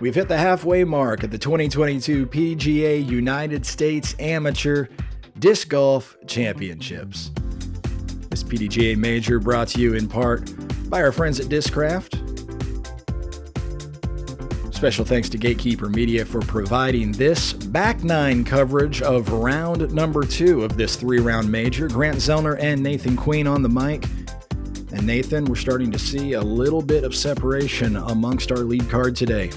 We've hit the halfway mark at the 2022 PDGA United States Amateur Disc Golf Championships. This PDGA Major brought to you in part by our friends at Discraft. Special thanks to Gatekeeper Media for providing this back nine coverage of round number 2 of this 3-round major. Grant Zellner and Nathan Queen on the mic. And Nathan, we're starting to see a little bit of separation amongst our lead card today.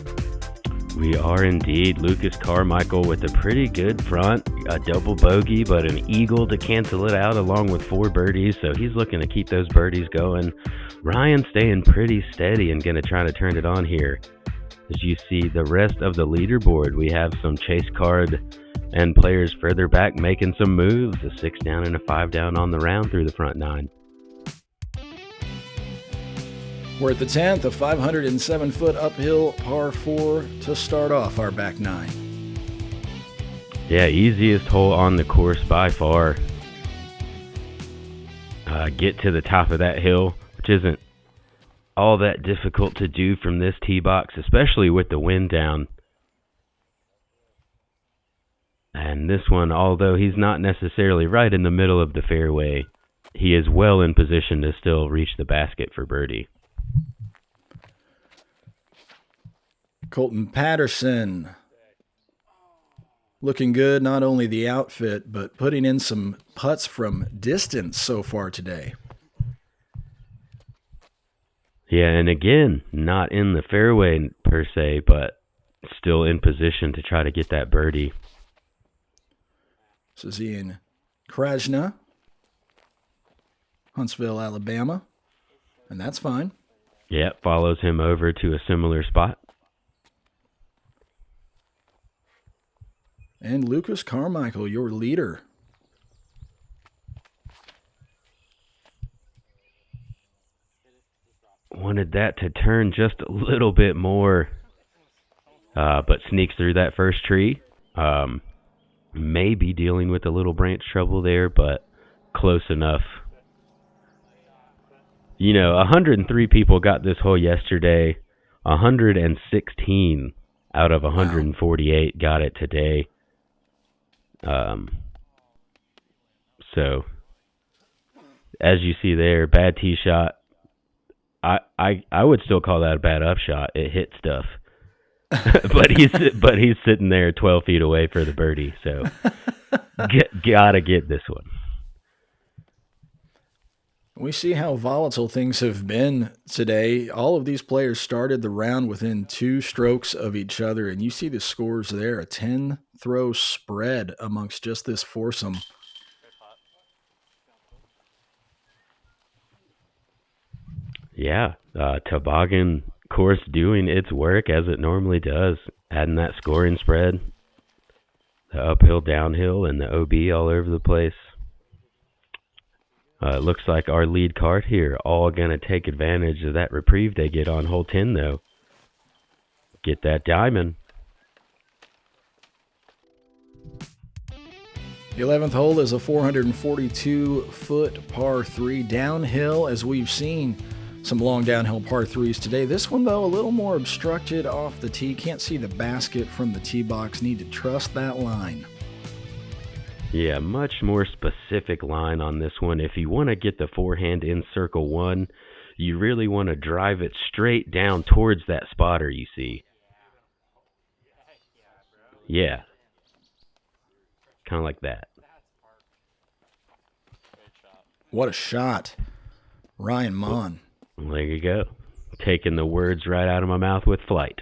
We are indeed. Lucas Carmichael with a pretty good front, a double bogey, but an eagle to cancel it out along with 4 birdies, so he's looking to keep those birdies going. Ryan staying pretty steady and going to try to turn it on here. As you see the rest of the leaderboard, we have some chase card and players further back making some moves, a 6 down and a 5 down on the round through the front 9. We're at the 10th, a 507-foot uphill par 4 to start off our back 9. Yeah, easiest hole on the course by far. Get to the top of that hill, which isn't all that difficult to do from this tee box, especially with the wind down. And this one, although he's not necessarily right in the middle of the fairway, he is well in position to still reach the basket for birdie. Kolten Patterson looking good, not only the outfit, but putting in some putts from distance so far today. Yeah, and again, not in the fairway per se, but still in position to try to get that birdie. This is in Krajna, Huntsville, Alabama, and that's fine. Yeah, follows him over to a similar spot. And Lucas Carmichael, your leader. Wanted that to turn just a little bit more, but sneaks through that first tree. May be dealing with a little branch trouble there, but close enough. You know, 103 people got this hole yesterday. 116 out of 148 got it today. So, as you see there, bad tee shot. I would still call that a bad upshot. It hit stuff. but he's sitting there 12 feet away for the birdie. So, gotta get this one. We see how volatile things have been today. All of these players started the round within 2 strokes of each other, and you see the scores there, a 10-throw spread amongst just this foursome. Yeah, Toboggan course doing its work as it normally does, adding that scoring spread, the uphill, downhill, and the OB all over the place. It looks like our lead card here all going to take advantage of that reprieve they get on hole 10, though. Get that diamond. The 11th hole is a 442-foot par 3 downhill, as we've seen some long downhill par 3s today. This one, though, a little more obstructed off the tee. Can't see the basket from the tee box. Need to trust that line. Yeah, much more specific line on this one. If you want to get the forehand in circle 1, you really want to drive it straight down towards that spotter you see. Yeah. Kind of like that. What a shot. Ryan Monn. Well, there you go. Taking the words right out of my mouth with flight.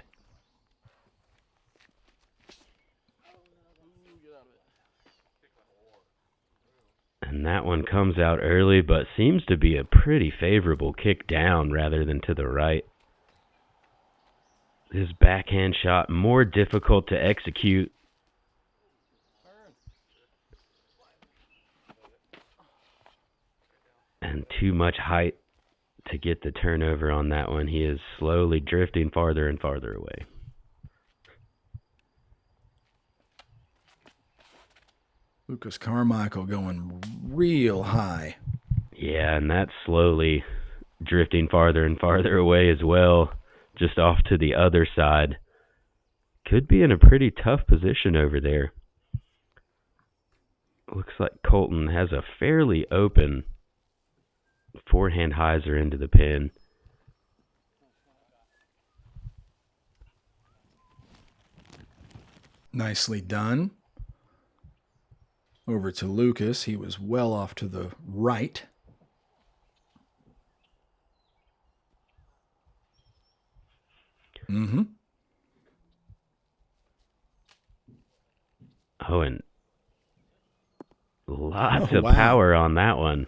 And that one comes out early, but seems to be a pretty favorable kick down rather than to the right. This backhand shot more difficult to execute. And too much height to get the turnover on that one. He is slowly drifting farther and farther away. Lucas Carmichael going real high. Yeah, and that's slowly drifting farther and farther away as well, just off to the other side. could be in a pretty tough position over there. Looks like Kolten has a fairly open forehand hyzer into the pin. Nicely done. Over to Lucas. He was well off to the right. Mm-hmm. Oh, and lots of power on that one.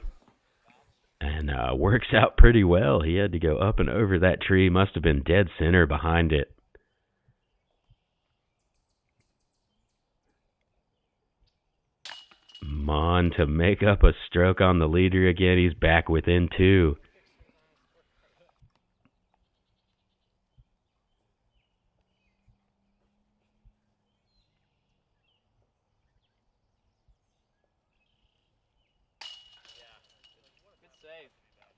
And works out pretty well. He had to go up and over that tree. Must have been dead center behind it. Monn to make up a stroke on the leader again. He's back within 2.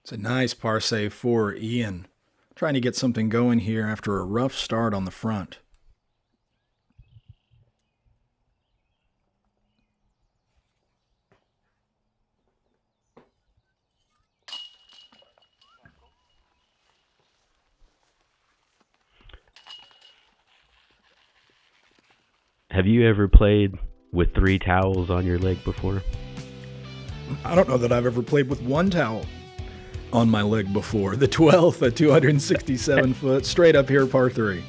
It's a nice par save for Ian. Trying to get something going here after a rough start on the front. Have you ever played with 3 towels on your leg before? I don't know that I've ever played with 1 towel on my leg before. The 12th, a 267 foot straight up here par 3.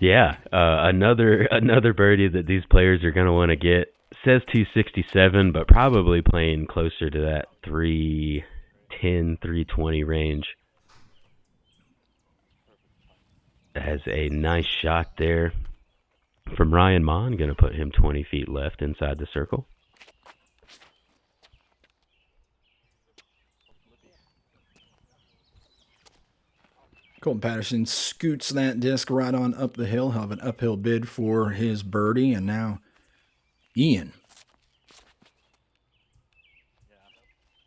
Yeah, another birdie that these players are going to want to get. Says 267, but probably playing closer to that 310, 320 range. Has a nice shot there from Ryan Monn. Going to put him 20 feet left inside the circle. Kolten Patterson scoots that disc right on up the hill. He'll have an uphill bid for his birdie. And now Ian.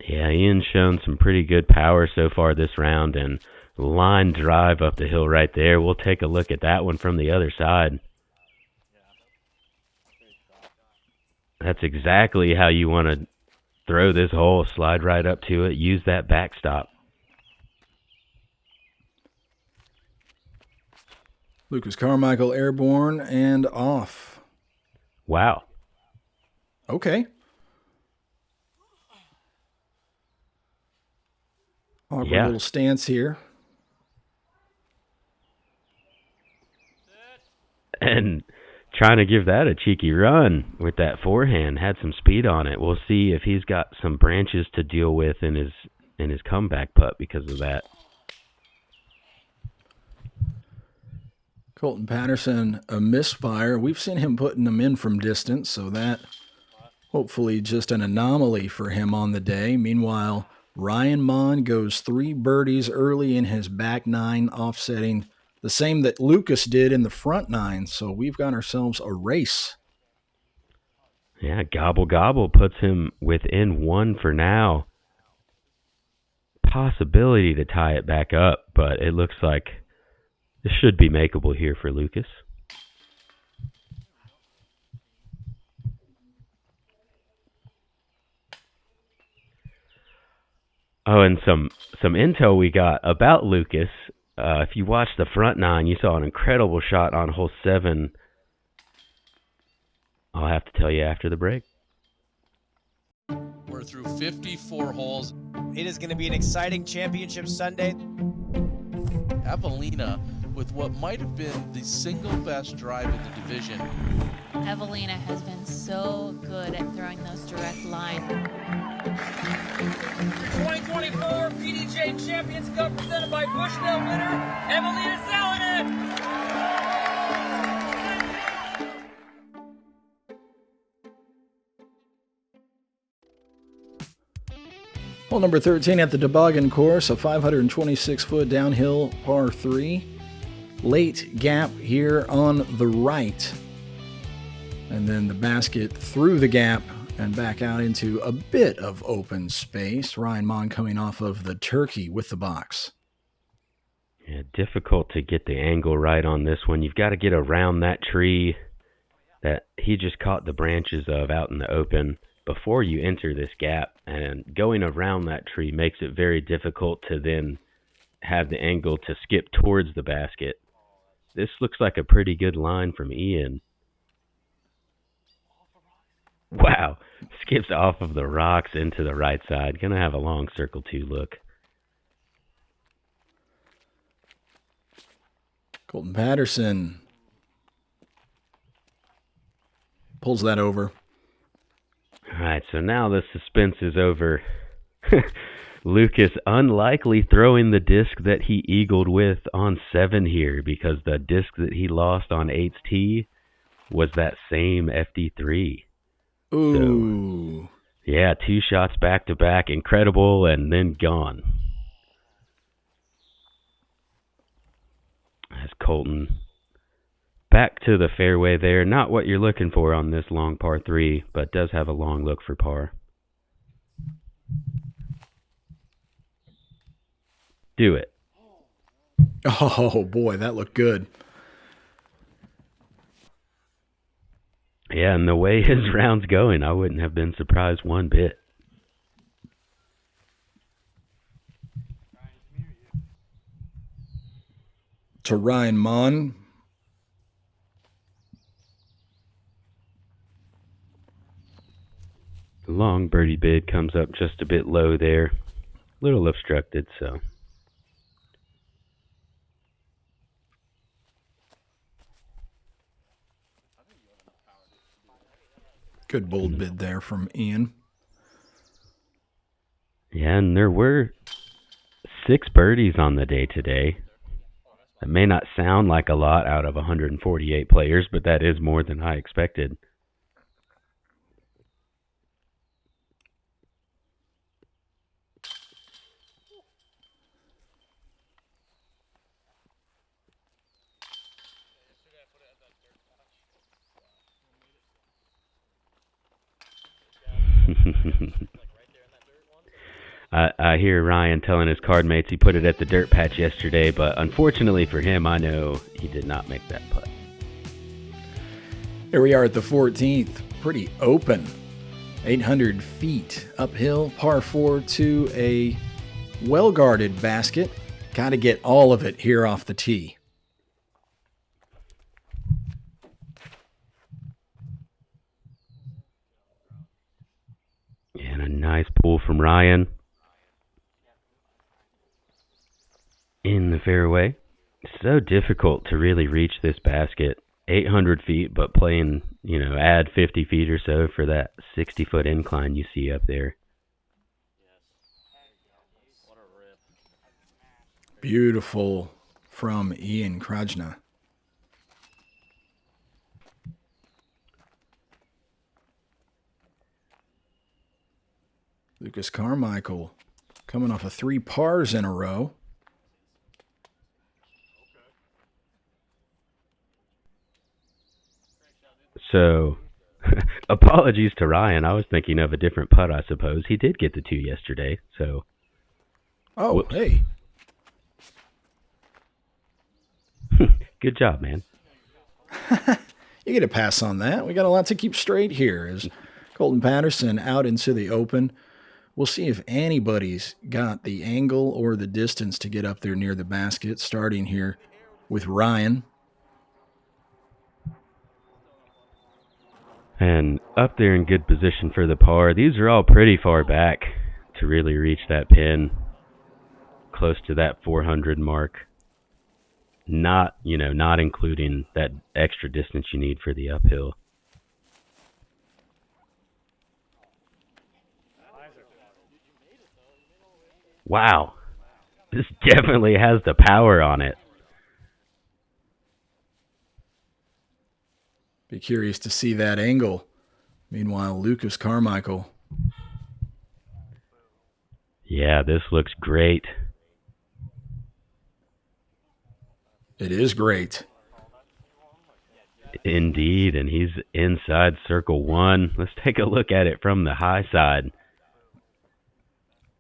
Yeah, Ian's shown some pretty good power so far this round, and line drive up the hill right there. We'll take a look at that one from the other side. That's exactly how you want to throw this hole. Slide right up to it. Use that backstop. Lucas Carmichael airborne and off. Wow. Okay. Awkward little stance here. And trying to give that a cheeky run with that forehand. Had some speed on it. We'll see if he's got some branches to deal with in his comeback putt because of that. Kolten Patterson, a misfire. We've seen him putting them in from distance, so that hopefully just an anomaly for him on the day. Meanwhile, Ryan Monn goes 3 birdies early in his back 9, offsetting the same that Lucas did in the front 9. So we've got ourselves a race. Yeah, gobble gobble puts him within 1 for now. Possibility to tie it back up, but it looks like this should be makeable here for Lucas. Oh, and some intel we got about Lucas. If you watched the front 9, you saw an incredible shot on hole 7. I'll have to tell you after the break. We're through 54 holes. It is going to be an exciting championship Sunday. Evelina with what might have been the single best drive in the division. Evelina has been so good at throwing those direct lines. 2024 PDGA Champions Cup presented by Bushnell winner, Evelina Zellner. Hole number 13 at the Toboggan course, a 526-foot downhill par 3. Late gap here on the right. And then the basket through the gap and back out into a bit of open space. Ryan Monn coming off of the turkey with the box. Yeah, difficult to get the angle right on this one. You've got to get around that tree that he just caught the branches of out in the open before you enter this gap. And going around that tree makes it very difficult to then have the angle to skip towards the basket. This looks like a pretty good line from Ian. Wow, skips off of the rocks into the right side. Gonna have a long circle 2 look. Kolten Patterson pulls that over. All right, so now the suspense is over. Lucas unlikely throwing the disc that he eagled with on 7 here, because the disc that he lost on 8's tee was that same FD3. Ooh. So, yeah, 2 shots back to back, incredible, and then gone. As Kolten back to the fairway there. Not what you're looking for on this long par 3, but does have a long look for par. Do it. Oh, boy, that looked good. Yeah, and the way his round's going, I wouldn't have been surprised one bit. To Ryan Monn. The long birdie bid comes up just a bit low there. A little obstructed, so. Good bold bid there from Ian. Yeah, and there were 6 birdies on the day today. That may not sound like a lot out of 148 players, but that is more than I expected. I hear Ryan telling his card mates he put it at the dirt patch yesterday, but unfortunately for him, I know he did not make that putt. Here we are at the 14th. Pretty open. 800 feet uphill, par 4 to a well-guarded basket. Got to get all of it here off the tee. And a nice pull from Ryan. In the fairway. So difficult to really reach this basket. 800 feet, but playing, add 50 feet or so for that 60-foot incline you see up there. Beautiful from Ian Krajna. Lucas Carmichael coming off of 3 pars in a row. So, apologies to Ryan. I was thinking of a different putt, I suppose. He did get the 2 yesterday, so. Oh, whoops. Hey. Good job, man. You get a pass on that. We got a lot to keep straight here as Kolten Patterson out into the open. We'll see if anybody's got the angle or the distance to get up there near the basket, starting here with Ryan. And up there in good position for the par. These are all pretty far back to really reach that pin. Close to that 400 mark. Not including that extra distance you need for the uphill. Wow. This definitely has the power on it. Be curious to see that angle. Meanwhile, Lucas Carmichael. Yeah, this looks great. It is great. Indeed, and he's inside circle 1. Let's take a look at it from the high side.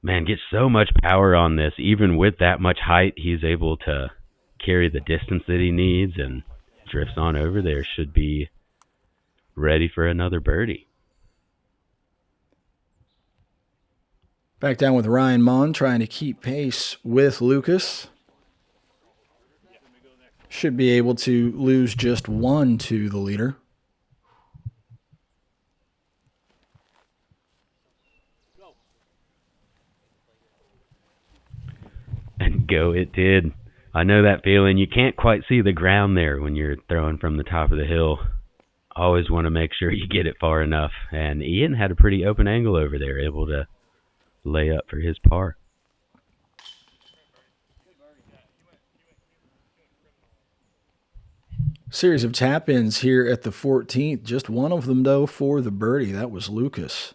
Man, gets so much power on this. Even with that much height, he's able to carry the distance that he needs and drifts on over there. Should be ready for another birdie. Back down with Ryan Monn, trying to keep pace with Lucas. Should be able to lose just one to the leader. And go it did. I know that feeling. You can't quite see the ground there when you're throwing from the top of the hill. Always want to make sure you get it far enough. And Ian had a pretty open angle over there, able to lay up for his par. Series of tap-ins here at the 14th. Just one of them, though, for the birdie. That was Lucas.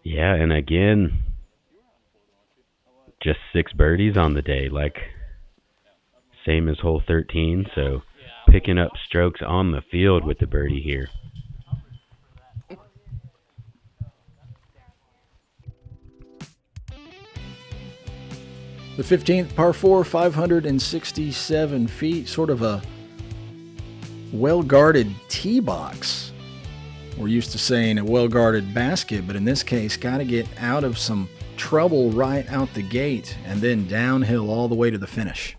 Yeah, and again, just 6 birdies on the day, like same as hole 13. So picking up strokes on the field with the birdie here. The 15th, par 4, 567 feet. Sort of a well-guarded tee box. We're used to saying a well-guarded basket, but in this case, got to get out of some trouble right out the gate and then downhill all the way to the finish.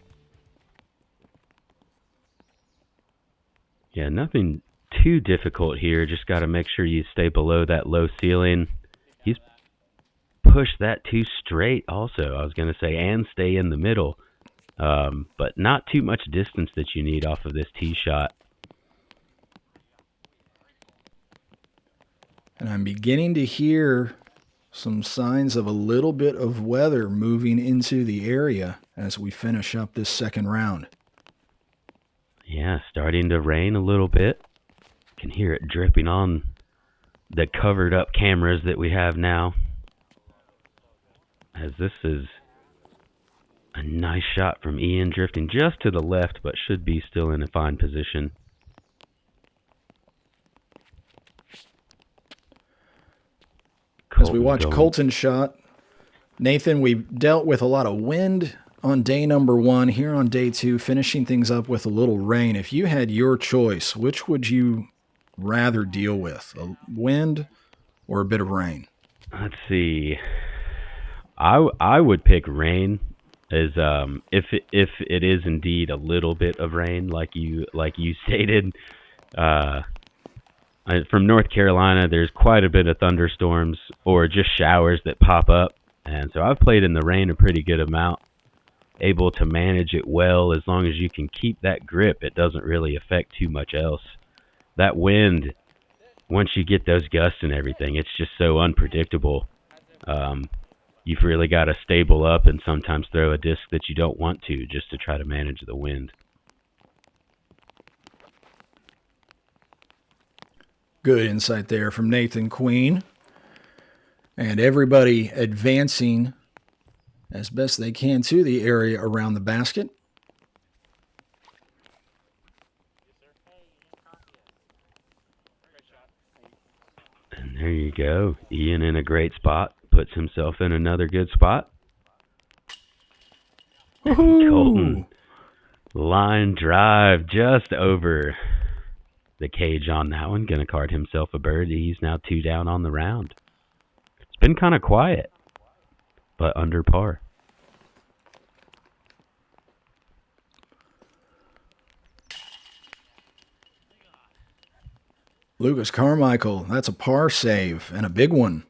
Yeah, nothing too difficult here. Just got to make sure you stay below that low ceiling. He's pushed that too straight also, I was going to say, and stay in the middle. But not too much distance that you need off of this tee shot. And I'm beginning to hear some signs of a little bit of weather moving into the area as we finish up this second round. Yeah, starting to rain a little bit. Can hear it dripping on the covered up cameras that we have now. As this is a nice shot from Ian, drifting just to the left, but should be still in a fine position. As we watch Kolten's shot, Nathan, we dealt with a lot of wind on day number 1. Here on day 2, finishing things up with a little rain. If you had your choice, which would you rather deal with, a wind or a bit of rain? Let's see. I would pick rain, as if it is indeed a little bit of rain, like you stated. From North Carolina, there's quite a bit of thunderstorms or just showers that pop up, and so I've played in the rain a pretty good amount. Able to manage it well as long as you can keep that grip. It doesn't really affect too much else. That wind, once you get those gusts and everything, it's just so unpredictable. You've really got to stable up and sometimes throw a disc that you don't want to just to try to manage the wind. Good insight there from Nathan Queen. And everybody advancing as best they can to the area around the basket. And there you go. Ian in a great spot. Puts himself in another good spot. Kolten, line drive just over the cage on that one. Going to card himself a birdie. He's now 2 down on the round. It's been kind of quiet, but under par. Lucas Carmichael, that's a par save and a big one.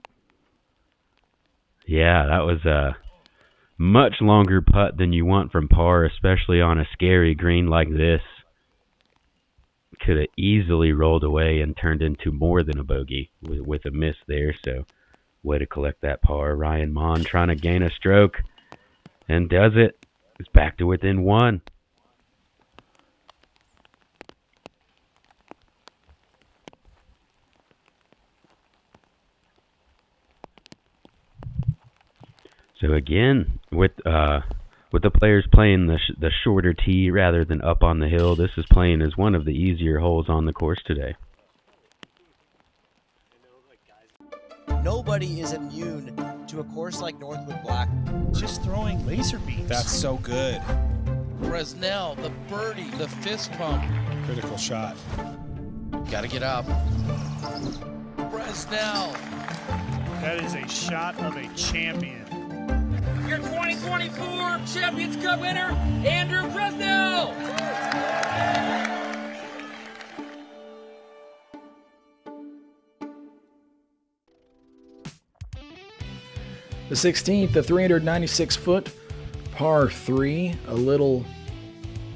Yeah, that was a much longer putt than you want from par, especially on a scary green like this. Could have easily rolled away and turned into more than a bogey with a miss there. So, way to collect that par. Ryan Monn trying to gain a stroke and does it. It's back to within 1. So again, with the players playing the shorter tee rather than up on the hill, this is playing as one of the easier holes on the course today. Nobody is immune to a course like Northwood Black. Just throwing laser beams. That's so good. Bresnell, the birdie, the fist pump. Critical shot. Gotta get up. Bresnell. That is a shot of a champion. Your 2024 Champions Cup winner, Andrew Bresnell. The 16th, the 396-foot par 3, a little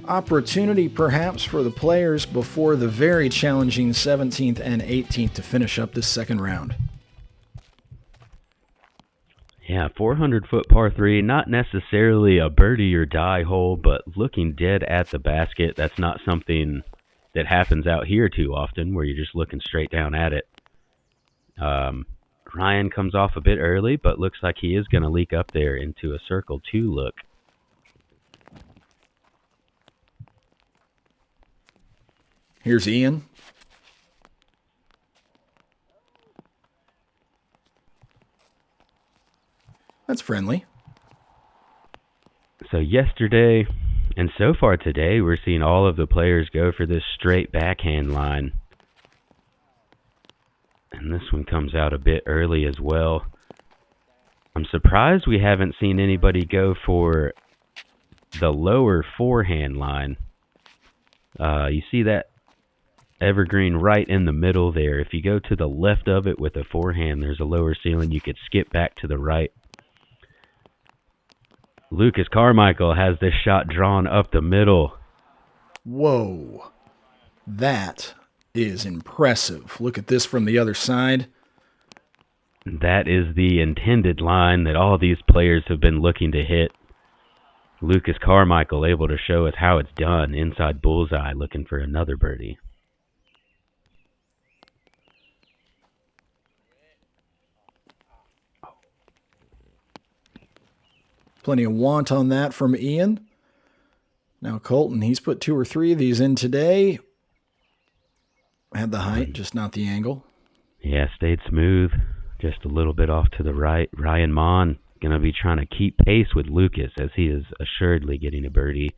opportunity perhaps for the players before the very challenging 17th and 18th to finish up this second round. Yeah, 400-foot par 3, not necessarily a birdie or die hole, but looking dead at the basket. That's not something that happens out here too often, where you're just looking straight down at it. Ryan comes off a bit early, but looks like he is going to leak up there into a circle 2 look. Here's Ian. That's friendly. So yesterday, and so far today, we're seeing all of the players go for this straight backhand line. And this one comes out a bit early as well. I'm surprised we haven't seen anybody go for the lower forehand line. You see that evergreen right in the middle there. If you go to the left of it with a forehand, there's a lower ceiling. You could skip back to the right. Lucas Carmichael has this shot drawn up the middle. Whoa. That is impressive. Look at this from the other side. That is the intended line that all these players have been looking to hit. Lucas Carmichael able to show us how it's done inside bullseye, looking for another birdie. Plenty of want on that from Ian. Now Kolten, he's put 2 or 3 of these in today. Had the height, just not the angle. Yeah, stayed smooth. Just a little bit off to the right. Ryan Monn going to be trying to keep pace with Lucas as he is assuredly getting a birdie.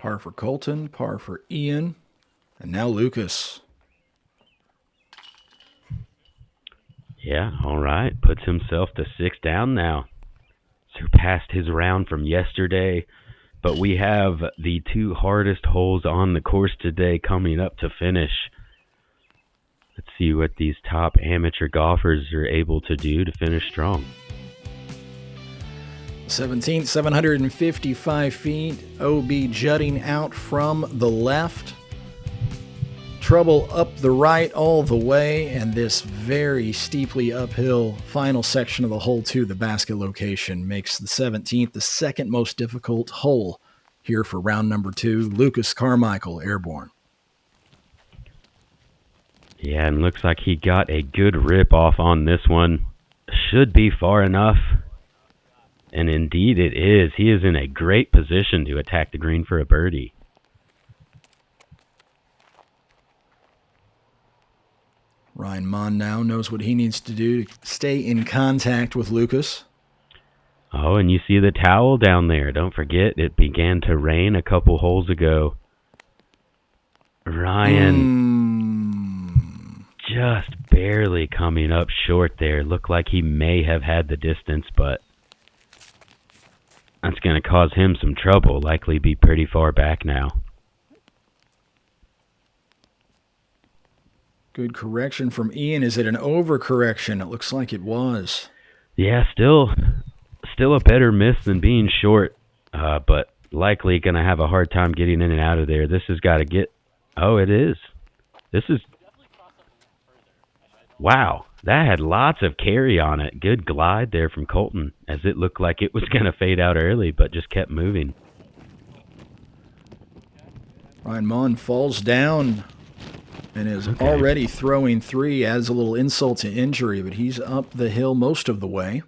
Par for Kolten, par for Ian, and now Lucas. Yeah, all right. Puts himself to 6 down now. Surpassed his round from yesterday, but we have the 2 hardest holes on the course today coming up to finish. Let's see what these top amateur golfers are able to do to finish strong. 17th, 755 feet. OB jutting out from the left. Trouble up the right all the way, and this very steeply uphill final section of the hole to the basket location makes the 17th the second most difficult hole here for round number 2. Lucas Carmichael, airborne. Yeah, and looks like he got a good rip off on this one. Should be far enough. And indeed it is. He is in a great position to attack the green for a birdie. Ryan Monn now knows what he needs to do to stay in contact with Lucas. Oh, and you see the towel down there. Don't forget, it began to rain a couple holes ago. Ryan just barely coming up short there. Looked like he may have had the distance, but that's going to cause him some trouble. Likely be pretty far back now. Good correction from Ian. Is it an overcorrection? It looks like it was. Yeah, still a better miss than being short, but likely going to have a hard time getting in and out of there. This has got to get... Oh, it is. This is... Wow, that had lots of carry on it. Good glide there from Kolten, as it looked like it was going to fade out early, but just kept moving. Ryan Monn falls down and is already throwing 3, adds a little insult to injury, but he's up the hill most of the way.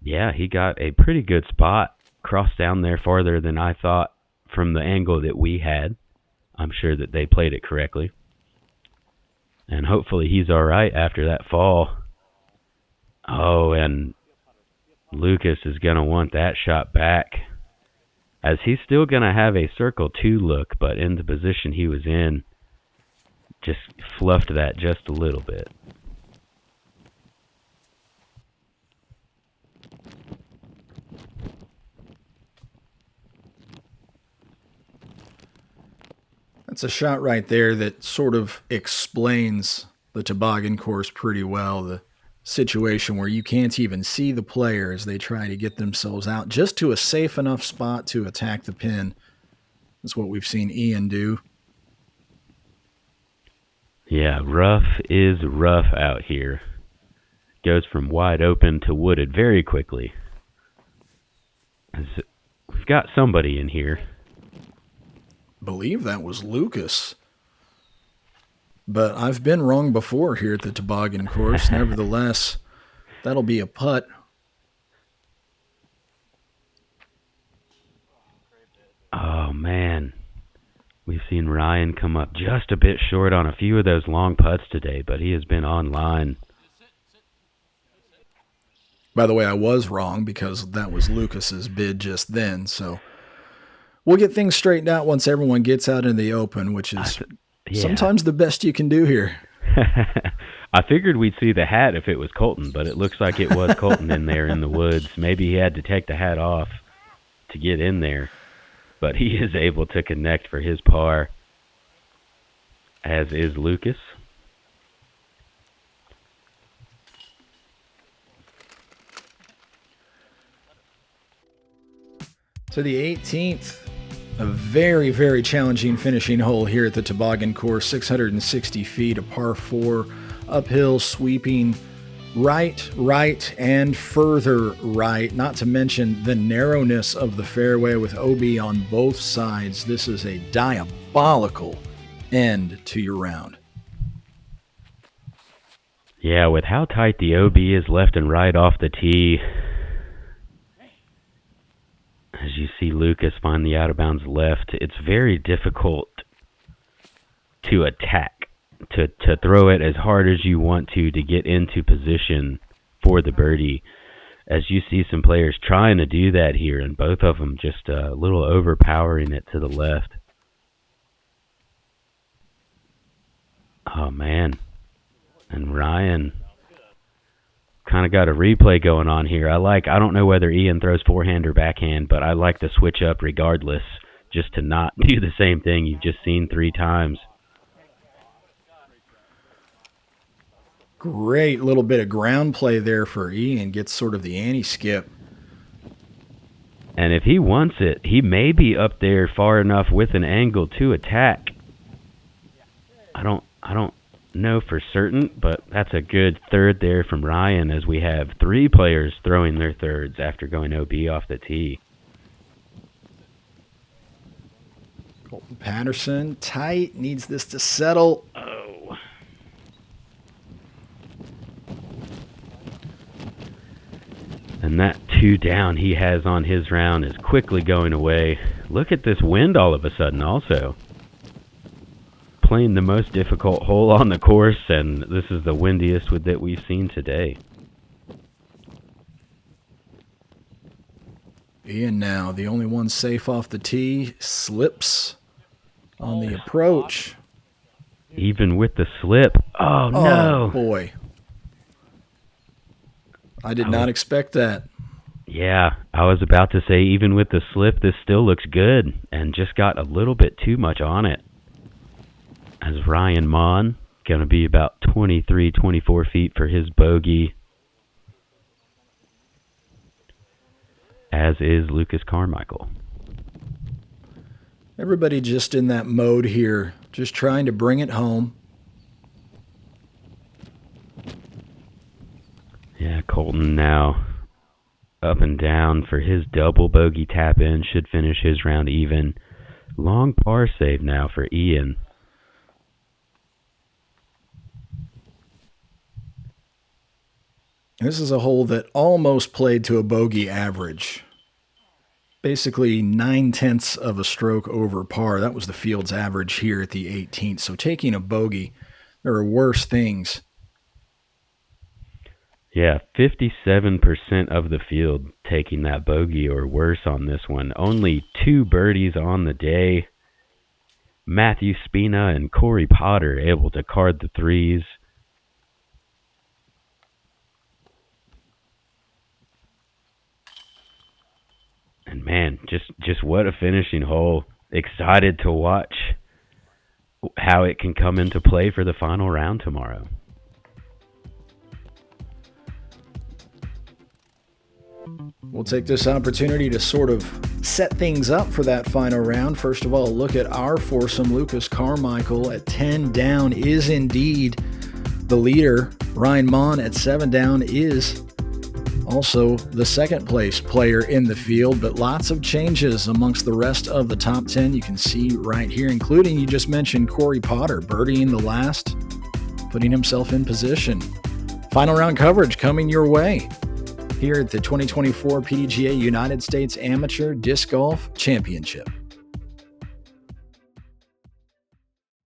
Yeah, he got a pretty good spot, crossed down there farther than I thought from the angle that we had. I'm sure that they played it correctly. And hopefully he's all right after that fall. Oh, and Lucas is going to want that shot back, as he's still going to have a circle 2 look, but in the position he was in, just fluffed that just a little bit. That's a shot right there that sort of explains the toboggan course pretty well. The situation where you can't even see the player as they try to get themselves out just to a safe enough spot to attack the pin. That's what we've seen Ian do. Yeah, rough is rough out here. Goes from wide open to wooded very quickly. We've got somebody in here. Believe that was Lucas. But I've been wrong before here at the toboggan course. Nevertheless, that'll be a putt. Oh, man. We've seen Ryan come up just a bit short on a few of those long putts today, but he has been online. By the way, I was wrong because that was Lucas's bid just then. So we'll get things straightened out once everyone gets out in the open, which is sometimes the best you can do here. I figured we'd see the hat if it was Kolten, but it looks like it was Kolten in there in the woods. Maybe he had to take the hat off to get in there. But he is able to connect for his par, as is Lucas. To the 18th, a very, very challenging finishing hole here at the toboggan course, 660 feet, a par 4, uphill, sweeping right, and further right, not to mention the narrowness of the fairway with OB on both sides. This is a diabolical end to your round. Yeah, with how tight the OB is left and right off the tee, as you see Lucas find the out-of-bounds left, it's very difficult to attack. To throw it as hard as you want to get into position for the birdie, as you see some players trying to do that here, and both of them just a little overpowering it to the left. Oh, man. And Ryan kind of got a replay going on here. I don't know whether Ian throws forehand or backhand, but I like to switch up regardless, just to not do the same thing you've just seen 3 times. Great little bit of ground play there for Ian. Gets sort of the anti-skip. And if he wants it, he may be up there far enough with an angle to attack. I don't know for certain, but that's a good third there from Ryan, as we have 3 players throwing their thirds after going OB off the tee. Kolten Patterson, tight, needs this to settle. And that 2 down he has on his round is quickly going away. Look at this wind all of a sudden also. Playing the most difficult hole on the course, and this is the windiest that we've seen today. Ian now, the only one safe off the tee, slips on the approach. Even with the slip. Oh, no. Oh, boy. I did not expect that. Yeah, I was about to say, even with the slip, this still looks good, and just got a little bit too much on it. As Ryan Monn, going to be about 23, 24 feet for his bogey, as is Lucas Carmichael. Everybody just in that mode here, just trying to bring it home. Yeah, Kolten now up and down for his double bogey tap in. Should finish his round even. Long par save now for Ian. This is a hole that almost played to a bogey average. Basically 9/10 of a stroke over par. That was the field's average here at the 18th. So taking a bogey, there are worse things. Yeah, 57% of the field taking that bogey or worse on this one. Only 2 birdies on the day. Matthew Spina and Corey Potter able to card the threes. And man, just what a finishing hole. Excited to watch how it can come into play for the final round tomorrow. We'll take this opportunity to sort of set things up for that final round. First of all, look at our foursome. Lucas Carmichael at 10 down is indeed the leader. Ryan Monn at 7 down is also the second place player in the field, but lots of changes amongst the rest of the top 10 you can see right here, including, you just mentioned, Corey Potter birdieing the last, putting himself in position. Final round coverage coming your way here at the 2024 PDGA United States Amateur Disc Golf Championship.